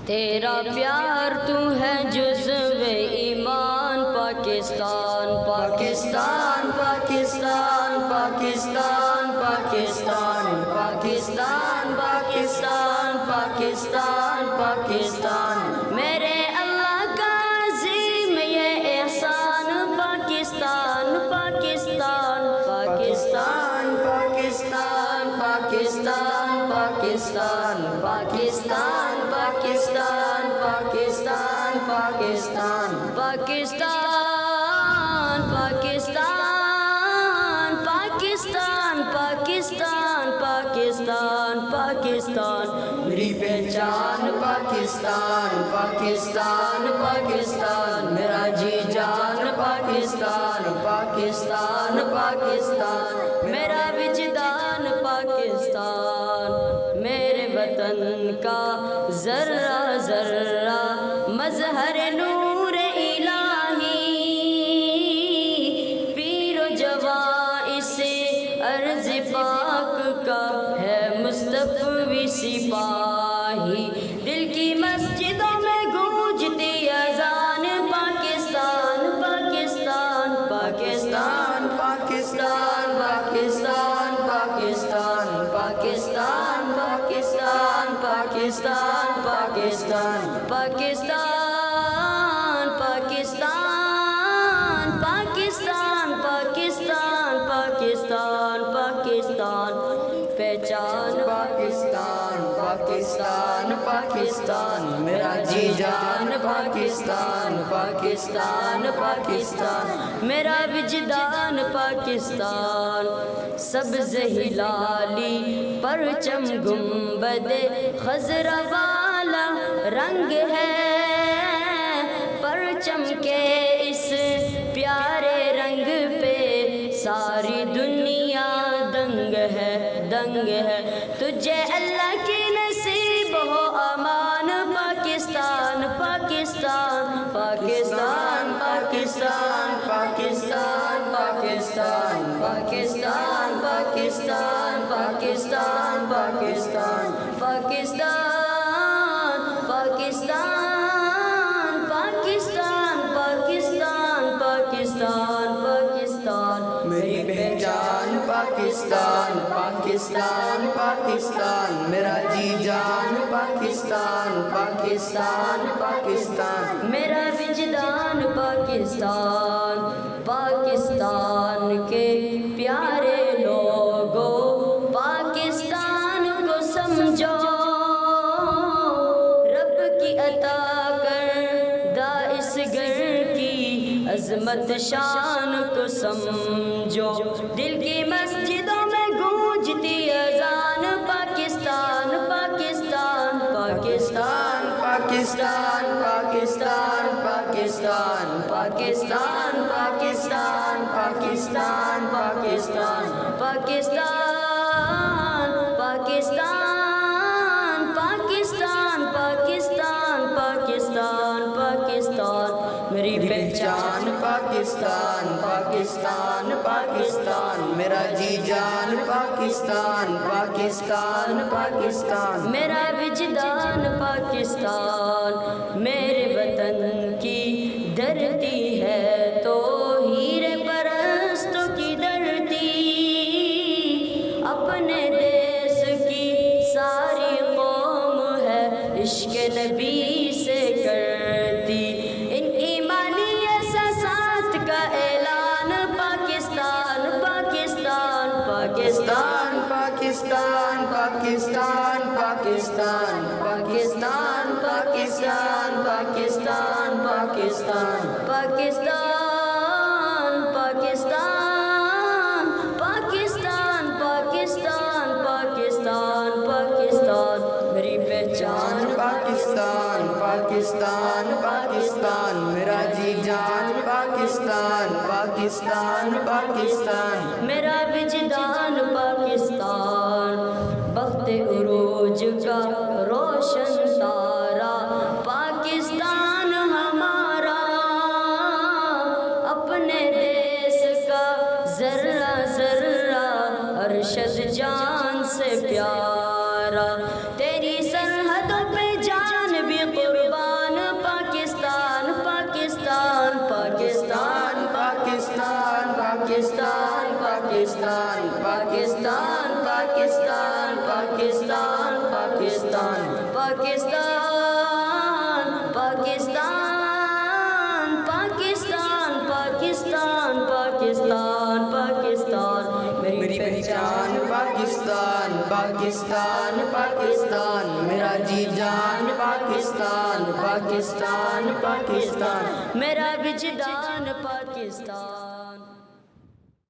تیرا پیار تو ہے جزو ایمان پاکستان پاکستان پاکستان پاکستان پاکستان پاکستان پاکستان پاکستان پاکستان میرے اللہ کا عظیم یہ احسان پاکستان پاکستان پاکستان پاکستان پاکستان پاکستان پاکستان پاکستان پاکستان پاکستان پاکستان پاکستان پاکستان پاکستان پاکستان پاکستان میری پہچان پاکستان پاکستان پاکستان میرا جی جان پاکستان پاکستان پاکستان میرا وجدان پاکستان میرے وطن کا ذرہ ذرہ مظہر نور الہی پیر و جواں اس ارض پاک کا ہے مصطفی سپاہی دل کی مسجدوں میں گونجتی اذان پاکستان پاکستان پاکستان پاکستان پاکستان پاکستان پاکستان پاکستان پاکستان پاکستان پاکستان پاکستان پاکستان پاکستان پاکستان پاکستان پہچان پاکستان پاکستان پاکستان میرا جی جان پاکستان پاکستان پاکستان میرا وجدان پاکستان سبز ہلالی پرچم گنبد خضرا والا رنگ ہے پرچم کے اس پیارے رنگ پہ ساری دنیا دنگ ہے تجھے اللہ کی نصیب ہو امان پاکستان پاکستان پاکستان پاکستان پاکستان پاکستان پاکستان پاکستان پاکستان پاکستان پاکستان پاکستان پاکستان پاکستان پاکستان پاکستان میری پہچان پاکستان پاکستان پاکستان میرا جی جان پاکستان پاکستان پاکستان میرا وجدان پاکستان پاکستان کے پیارے لوگوں پاکستان کو سمجھو رب کی عطا کردہ اس گھر کی عظمت شان کو سمجھو دل کی مسجدوں میں گونجتی اذان پاکستان پاکستان پاکستان پاکستان پاکستان پاکستان پاکستان پاکستان پاکستان پاکستان پاکستان پاکستان پاکستان پاکستان پاکستان پاکستان میری پہچان پاکستان پاکستان پاکستان میرا جی جان پاکستان پاکستان پاکستان میرا وجدان پاکستان میرے وطن کی دھرتی ہے تو ہیرے پرستوں کی دھرتی اپنے دیس کی ساری قوم ہے عشق نبی سے کرتی ان ایمانی احساسات کا اعلان پاکستان پاکستان پاکستان پاکستان پاکستان پاکستان پاکستان پاکستان پاکستان پاکستان پاکستان پاکستان پاکستان پاکستان پاکستان میری پہچان پاکستان پاکستان پاکستان میرا جی جان پاکستان پاکستان پاکستان میرا وجدان پاکستان بخت عروج کا روشن تارا پاکستان ہمارا اپنے دیس کا ذرہ ذرہ ارشد جان سے پیارا تیری سرحدوں پہ جان بھی پاکستان پاکستان پاکستان پاکستان پاکستان پاکستان پاکستان پاکستان پاکستان پاکستان پاکستان میری پہچان پاکستان پاکستان پاکستان میرا جی جان پاکستان پاکستان پاکستان میرا وجدان پاکستان